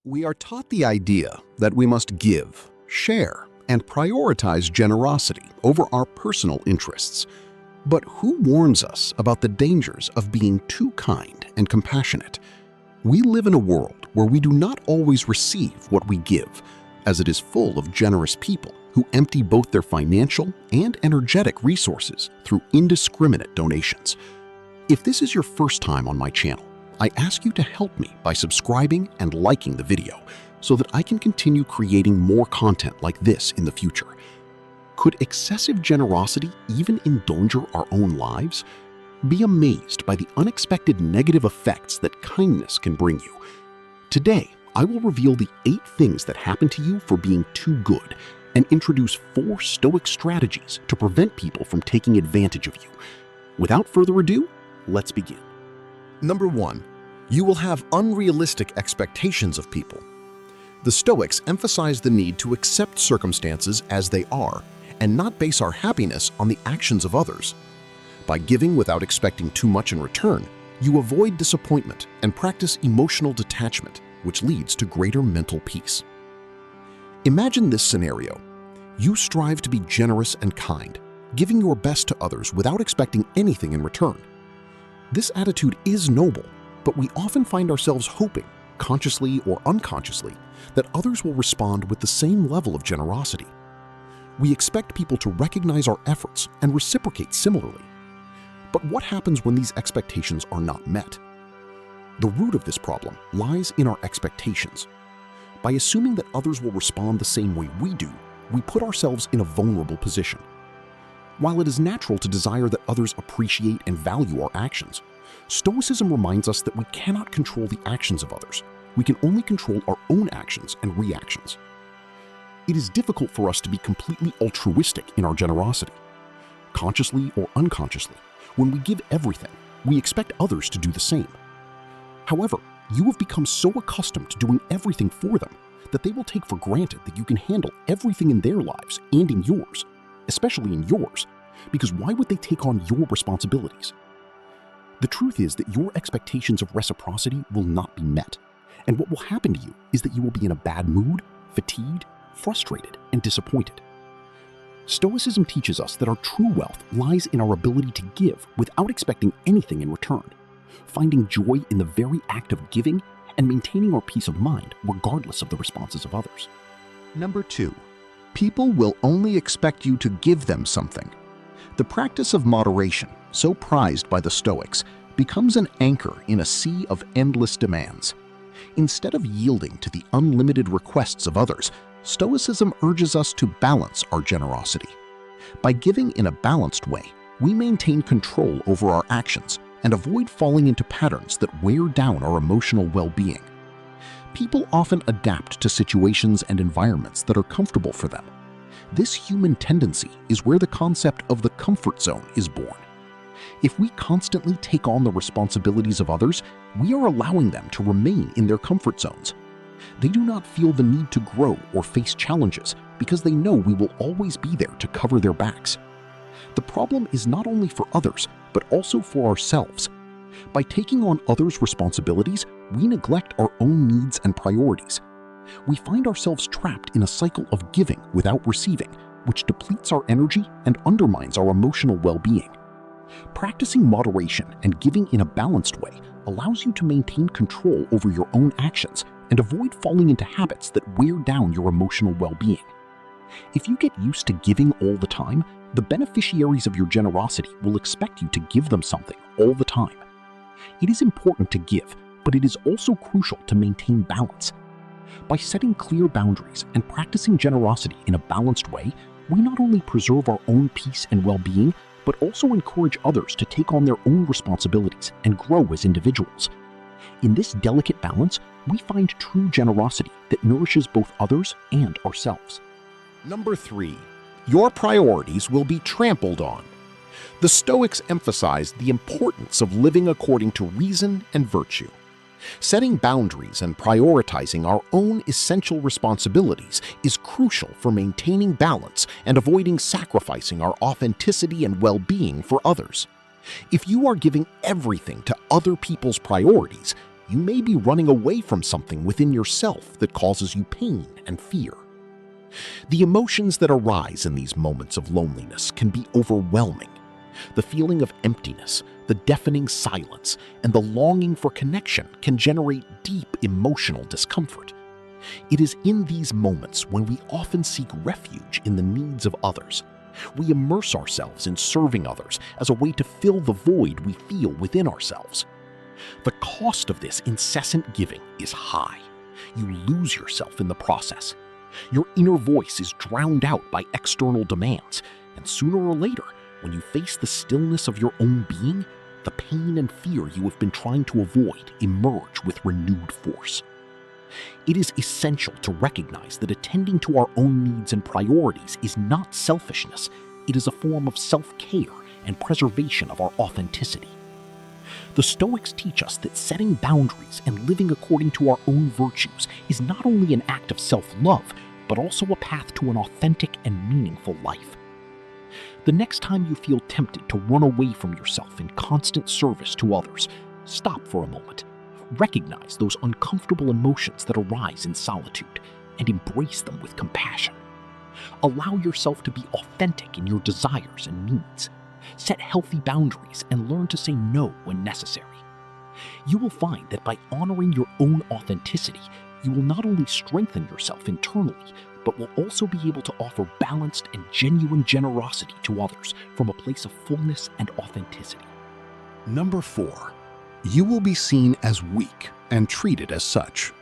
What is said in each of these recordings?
We are taught the idea that we must give, share, and prioritize generosity over our personal interests. But who warns us about the dangers of being too kind and compassionate? We live in a world where we do not always receive what we give, as it is full of generous people who empty both their financial and energetic resources through indiscriminate donations. If this is your first time on my channel, I ask you to help me by subscribing and liking the video so that I can continue creating more content like this in the future. Could excessive generosity even endanger our own lives? Be amazed by the unexpected negative effects that kindness can bring you. Today, I will reveal the 8 things that happen to you for being too good and introduce 4 Stoic strategies to prevent people from taking advantage of you. Without further ado, let's begin. Number 1. You will have unrealistic expectations of people. The Stoics emphasize the need to accept circumstances as they are and not base our happiness on the actions of others. By giving without expecting too much in return, you avoid disappointment and practice emotional detachment, which leads to greater mental peace. Imagine this scenario. You strive to be generous and kind, giving your best to others without expecting anything in return. This attitude is noble, but we often find ourselves hoping, consciously or unconsciously, that others will respond with the same level of generosity. We expect people to recognize our efforts and reciprocate similarly. But what happens when these expectations are not met? The root of this problem lies in our expectations. By assuming that others will respond the same way we do, we put ourselves in a vulnerable position. While it is natural to desire that others appreciate and value our actions, Stoicism reminds us that we cannot control the actions of others. We can only control our own actions and reactions. It is difficult for us to be completely altruistic in our generosity. Consciously or unconsciously, when we give everything, we expect others to do the same. However, you have become so accustomed to doing everything for them that they will take for granted that you can handle everything in their lives and in yours, especially in yours, because why would they take on your responsibilities? The truth is that your expectations of reciprocity will not be met, and what will happen to you is that you will be in a bad mood, fatigued, frustrated, and disappointed. Stoicism teaches us that our true wealth lies in our ability to give without expecting anything in return, finding joy in the very act of giving and maintaining our peace of mind regardless of the responses of others. Number 2. People will only expect you to give them something. The practice of moderation, so prized by the Stoics, becomes an anchor in a sea of endless demands. Instead of yielding to the unlimited requests of others, Stoicism urges us to balance our generosity. By giving in a balanced way, we maintain control over our actions and avoid falling into patterns that wear down our emotional well-being. People often adapt to situations and environments that are comfortable for them. This human tendency is where the concept of the comfort zone is born. If we constantly take on the responsibilities of others, we are allowing them to remain in their comfort zones. They do not feel the need to grow or face challenges because they know we will always be there to cover their backs. The problem is not only for others, but also for ourselves. By taking on others' responsibilities, we neglect our own needs and priorities. We find ourselves trapped in a cycle of giving without receiving, which depletes our energy and undermines our emotional well-being. Practicing moderation and giving in a balanced way allows you to maintain control over your own actions and avoid falling into habits that wear down your emotional well-being. If you get used to giving all the time, the beneficiaries of your generosity will expect you to give them something all the time. It is important to give, but it is also crucial to maintain balance. By setting clear boundaries and practicing generosity in a balanced way, we not only preserve our own peace and well-being, but also encourage others to take on their own responsibilities and grow as individuals. In this delicate balance, we find true generosity that nourishes both others and ourselves. Number 3. Your priorities will be trampled on. The Stoics emphasize the importance of living according to reason and virtue. Setting boundaries and prioritizing our own essential responsibilities is crucial for maintaining balance and avoiding sacrificing our authenticity and well-being for others. If you are giving everything to other people's priorities, you may be running away from something within yourself that causes you pain and fear. The emotions that arise in these moments of loneliness can be overwhelming. The feeling of emptiness, the deafening silence, and the longing for connection can generate deep emotional discomfort. It is in these moments when we often seek refuge in the needs of others. We immerse ourselves in serving others as a way to fill the void we feel within ourselves. The cost of this incessant giving is high. You lose yourself in the process. Your inner voice is drowned out by external demands, and sooner or later, when you face the stillness of your own being, the pain and fear you have been trying to avoid emerge with renewed force. It is essential to recognize that attending to our own needs and priorities is not selfishness. It is a form of self-care and preservation of our authenticity. The Stoics teach us that setting boundaries and living according to our own virtues is not only an act of self-love, but also a path to an authentic and meaningful life. The next time you feel tempted to run away from yourself in constant service to others, stop for a moment. Recognize those uncomfortable emotions that arise in solitude and embrace them with compassion. Allow yourself to be authentic in your desires and needs. Set healthy boundaries and learn to say no when necessary. You will find that by honoring your own authenticity, you will not only strengthen yourself internally, but will also be able to offer balanced and genuine generosity to others from a place of fullness and authenticity. Number 4. You will be seen as weak and treated as such.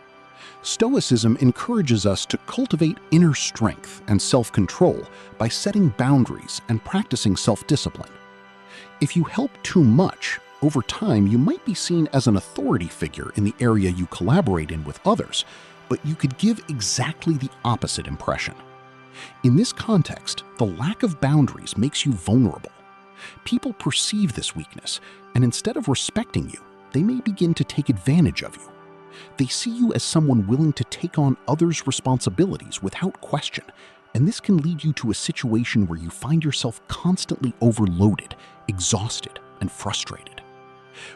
Stoicism encourages us to cultivate inner strength and self-control by setting boundaries and practicing self-discipline. If you help too much, over time you might be seen as an authority figure in the area you collaborate in with others, but you could give exactly the opposite impression. In this context, the lack of boundaries makes you vulnerable. People perceive this weakness, and instead of respecting you, they may begin to take advantage of you. They see you as someone willing to take on others' responsibilities without question, and this can lead you to a situation where you find yourself constantly overloaded, exhausted, and frustrated.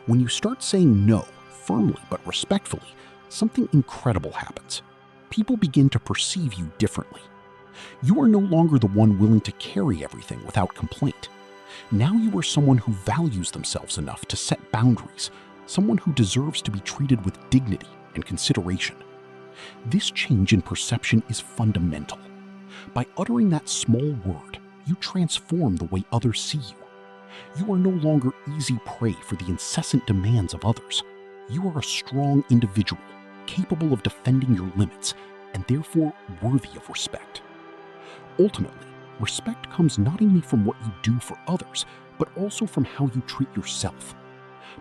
When you start saying no, firmly but respectfully, something incredible happens. People begin to perceive you differently. You are no longer the one willing to carry everything without complaint. Now you are someone who values themselves enough to set boundaries, someone who deserves to be treated with dignity and consideration. This change in perception is fundamental. By uttering that small word, you transform the way others see you. You are no longer easy prey for the incessant demands of others. You are a strong individual, capable of defending your limits, and therefore worthy of respect. Ultimately, respect comes not only from what you do for others, but also from how you treat yourself.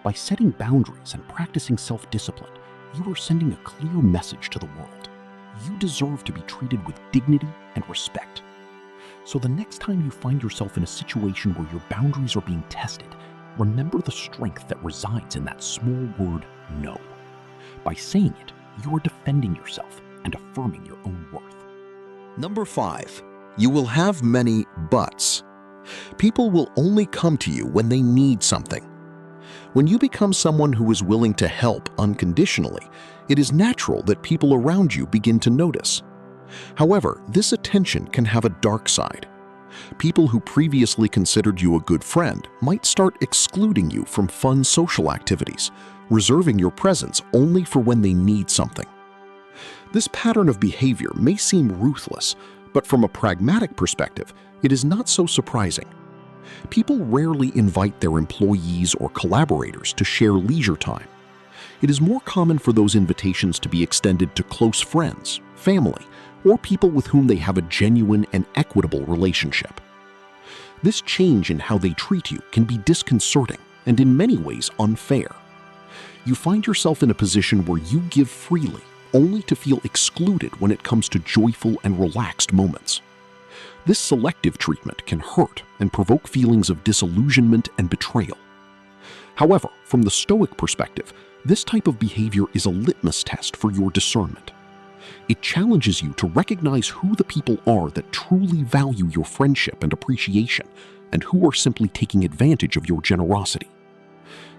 By setting boundaries and practicing self-discipline, you are sending a clear message to the world. You deserve to be treated with dignity and respect. So the next time you find yourself in a situation where your boundaries are being tested, remember the strength that resides in that small word, no. By saying it, you are defending yourself and affirming your own worth. Number 5. You will have many buts. People will only come to you when they need something. When you become someone who is willing to help unconditionally, it is natural that people around you begin to notice. However, this attention can have a dark side. People who previously considered you a good friend might start excluding you from fun social activities, reserving your presence only for when they need something. This pattern of behavior may seem ruthless, but from a pragmatic perspective, it is not so surprising. People rarely invite their employees or collaborators to share leisure time. It is more common for those invitations to be extended to close friends, family, or people with whom they have a genuine and equitable relationship. This change in how they treat you can be disconcerting and in many ways unfair. You find yourself in a position where you give freely only to feel excluded when it comes to joyful and relaxed moments. This selective treatment can hurt and provoke feelings of disillusionment and betrayal. However, from the Stoic perspective, this type of behavior is a litmus test for your discernment. It challenges you to recognize who the people are that truly value your friendship and appreciation, and who are simply taking advantage of your generosity.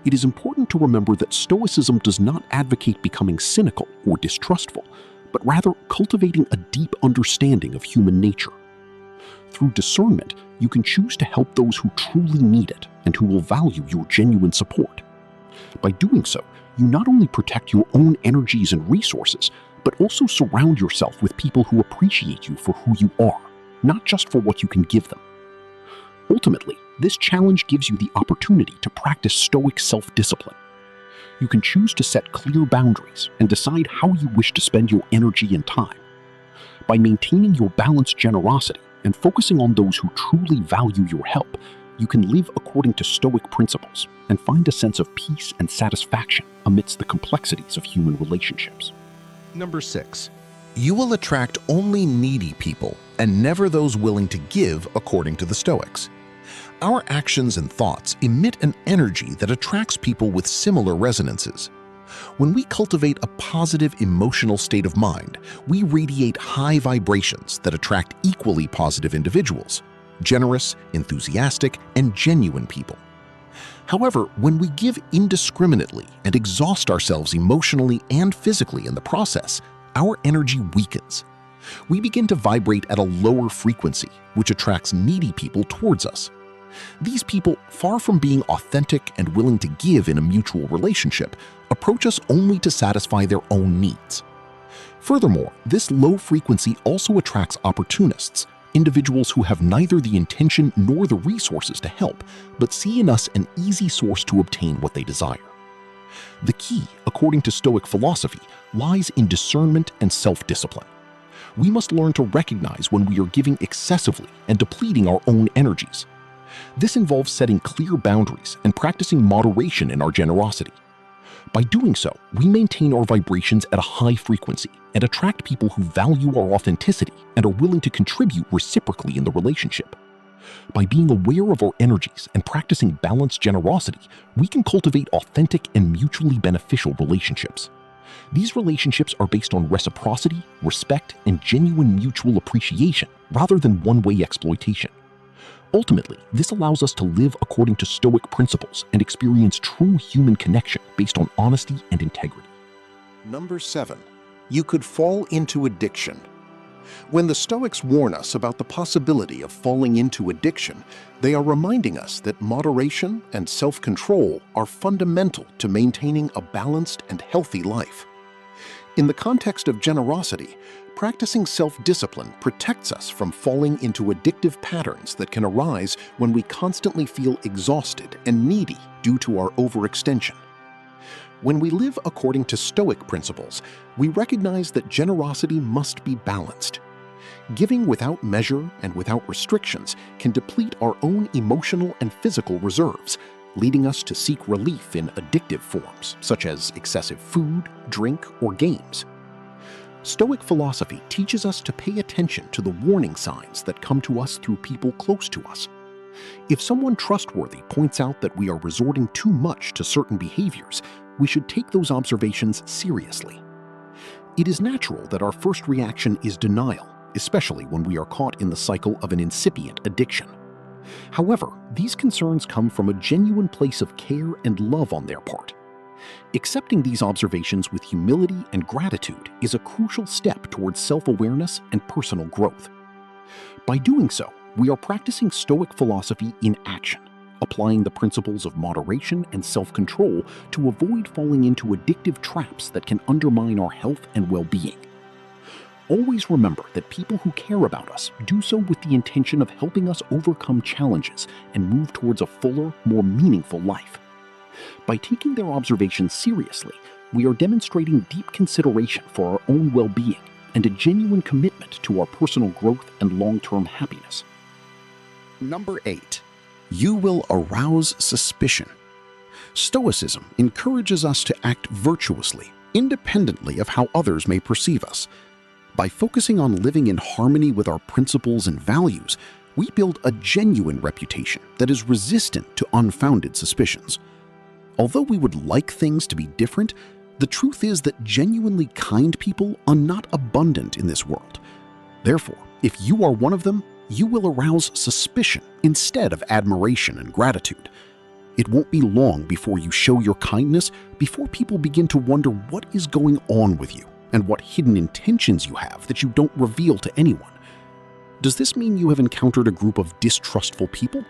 It is important to remember that Stoicism does not advocate becoming cynical or distrustful, but rather cultivating a deep understanding of human nature. Through discernment, you can choose to help those who truly need it and who will value your genuine support. By doing so, you not only protect your own energies and resources, but also surround yourself with people who appreciate you for who you are, not just for what you can give them. Ultimately, this challenge gives you the opportunity to practice Stoic self-discipline. You can choose to set clear boundaries and decide how you wish to spend your energy and time. By maintaining your balanced generosity and focusing on those who truly value your help, you can live according to Stoic principles and find a sense of peace and satisfaction amidst the complexities of human relationships. Number 6. You will attract only needy people and never those willing to give, according to the Stoics. Our actions and thoughts emit an energy that attracts people with similar resonances. When we cultivate a positive emotional state of mind, we radiate high vibrations that attract equally positive individuals, generous, enthusiastic, and genuine people. However, when we give indiscriminately and exhaust ourselves emotionally and physically in the process, our energy weakens. We begin to vibrate at a lower frequency, which attracts needy people towards us. These people, far from being authentic and willing to give in a mutual relationship, approach us only to satisfy their own needs. Furthermore, this low frequency also attracts opportunists, individuals who have neither the intention nor the resources to help, but see in us an easy source to obtain what they desire. The key, according to Stoic philosophy, lies in discernment and self-discipline. We must learn to recognize when we are giving excessively and depleting our own energies. This involves setting clear boundaries and practicing moderation in our generosity. By doing so, we maintain our vibrations at a high frequency and attract people who value our authenticity and are willing to contribute reciprocally in the relationship. By being aware of our energies and practicing balanced generosity, we can cultivate authentic and mutually beneficial relationships. These relationships are based on reciprocity, respect, and genuine mutual appreciation rather than one-way exploitation. Ultimately, this allows us to live according to Stoic principles and experience true human connection based on honesty and integrity. Number 7. You could fall into addiction. When the Stoics warn us about the possibility of falling into addiction, they are reminding us that moderation and self-control are fundamental to maintaining a balanced and healthy life. In the context of generosity, practicing self-discipline protects us from falling into addictive patterns that can arise when we constantly feel exhausted and needy due to our overextension. When we live according to Stoic principles, we recognize that generosity must be balanced. Giving without measure and without restrictions can deplete our own emotional and physical reserves, leading us to seek relief in addictive forms such as excessive food, drink, or games. Stoic philosophy teaches us to pay attention to the warning signs that come to us through people close to us. If someone trustworthy points out that we are resorting too much to certain behaviors, we should take those observations seriously. It is natural that our first reaction is denial, especially when we are caught in the cycle of an incipient addiction. However, these concerns come from a genuine place of care and love on their part. Accepting these observations with humility and gratitude is a crucial step towards self-awareness and personal growth. By doing so, we are practicing Stoic philosophy in action, applying the principles of moderation and self-control to avoid falling into addictive traps that can undermine our health and well-being. Always remember that people who care about us do so with the intention of helping us overcome challenges and move towards a fuller, more meaningful life. By taking their observations seriously, we are demonstrating deep consideration for our own well-being and a genuine commitment to our personal growth and long-term happiness. Number 8. You will arouse suspicion. Stoicism encourages us to act virtuously, independently of how others may perceive us. By focusing on living in harmony with our principles and values, we build a genuine reputation that is resistant to unfounded suspicions. Although we would like things to be different, the truth is that genuinely kind people are not abundant in this world. Therefore, if you are one of them, you will arouse suspicion instead of admiration and gratitude. It won't be long before you show your kindness, before people begin to wonder what is going on with you and what hidden intentions you have that you don't reveal to anyone. Does this mean you have encountered a group of distrustful people?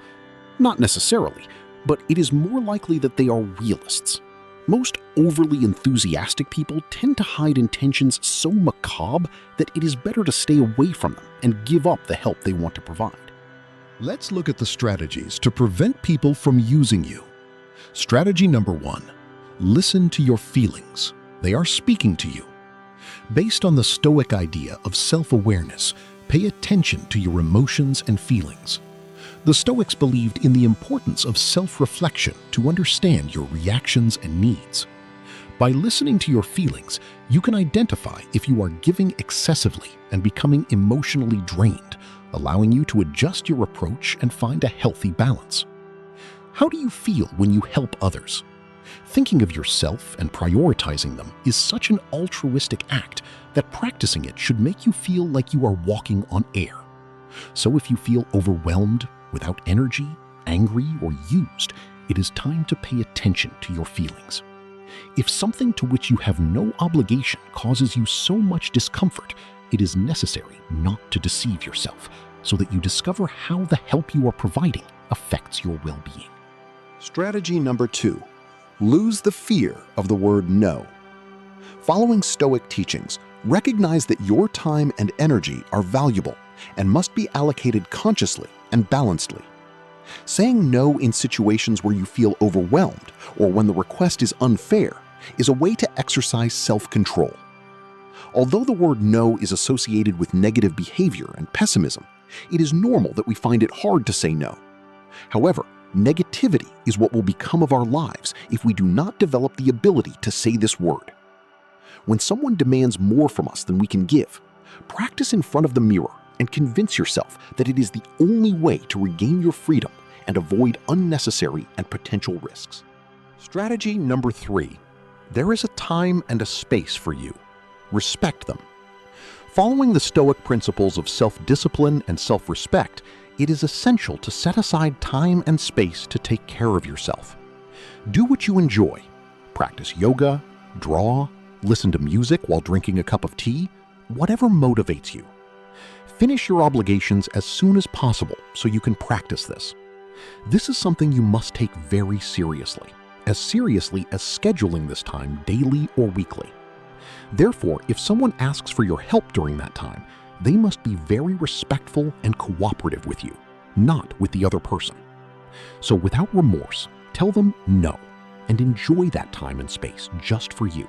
Not necessarily, but it is more likely that they are realists. Most overly enthusiastic people tend to hide intentions so macabre that it is better to stay away from them and give up the help they want to provide. Let's look at the strategies to prevent people from using you. Strategy number 1. Listen to your feelings. They are speaking to you. Based on the Stoic idea of self-awareness, pay attention to your emotions and feelings. The Stoics believed in the importance of self-reflection to understand your reactions and needs. By listening to your feelings, you can identify if you are giving excessively and becoming emotionally drained, allowing you to adjust your approach and find a healthy balance. How do you feel when you help others? Thinking of yourself and prioritizing them is such an altruistic act that practicing it should make you feel like you are walking on air. So if you feel overwhelmed, without energy, angry, or used, it is time to pay attention to your feelings. If something to which you have no obligation causes you so much discomfort, it is necessary not to deceive yourself so that you discover how the help you are providing affects your well-being. Strategy number 2. Lose the fear of the word no. Following Stoic teachings, recognize that your time and energy are valuable and must be allocated consciously and balancedly. Saying no in situations where you feel overwhelmed or when the request is unfair is a way to exercise self-control. Although the word no is associated with negative behavior and pessimism, it is normal that we find it hard to say no. However, negativity is what will become of our lives if we do not develop the ability to say this word. When someone demands more from us than we can give, practice in front of the mirror and convince yourself that it is the only way to regain your freedom and avoid unnecessary and potential risks. Strategy number 3. There is a time and a space for you. Respect them. Following the Stoic principles of self-discipline and self-respect, it is essential to set aside time and space to take care of yourself. Do what you enjoy. Practice yoga, draw, listen to music while drinking a cup of tea, whatever motivates you. Finish your obligations as soon as possible so you can practice this. This is something you must take very seriously as scheduling this time daily or weekly. Therefore, if someone asks for your help during that time, they must be very respectful and cooperative with you, not with the other person. So without remorse, tell them no and enjoy that time and space just for you.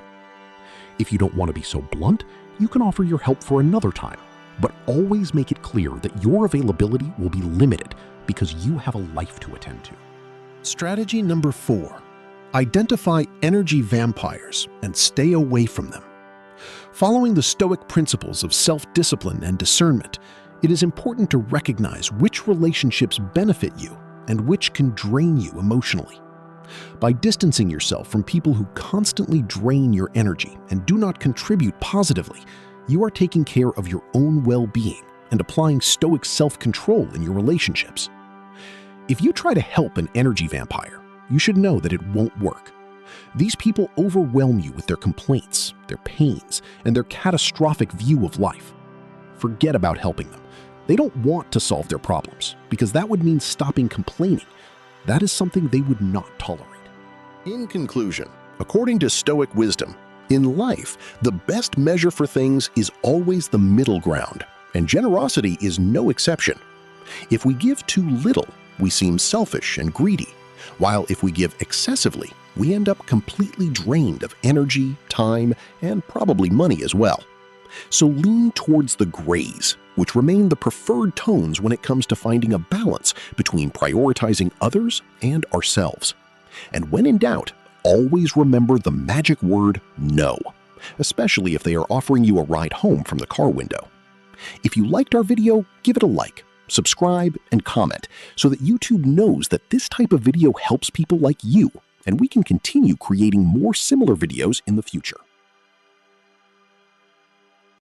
If you don't want to be so blunt, you can offer your help for another time, but always make it clear that your availability will be limited because you have a life to attend to. Strategy number 4. Identify energy vampires and stay away from them. Following the Stoic principles of self-discipline and discernment, it is important to recognize which relationships benefit you and which can drain you emotionally. By distancing yourself from people who constantly drain your energy and do not contribute positively, you are taking care of your own well-being and applying Stoic self-control in your relationships. If you try to help an energy vampire, you should know that it won't work. These people overwhelm you with their complaints, their pains, and their catastrophic view of life. Forget about helping them. They don't want to solve their problems because that would mean stopping complaining. That is something they would not tolerate. In conclusion, according to Stoic wisdom, in life, the best measure for things is always the middle ground, and generosity is no exception. If we give too little, we seem selfish and greedy, while if we give excessively, we end up completely drained of energy, time, and probably money as well. So lean towards the grays, which remain the preferred tones when it comes to finding a balance between prioritizing others and ourselves. And when in doubt, always remember the magic word no, especially if they are offering you a ride home from the car window. If you liked our video, give it a like, subscribe, and comment so that YouTube knows that this type of video helps people like you, and we can continue creating more similar videos in the future.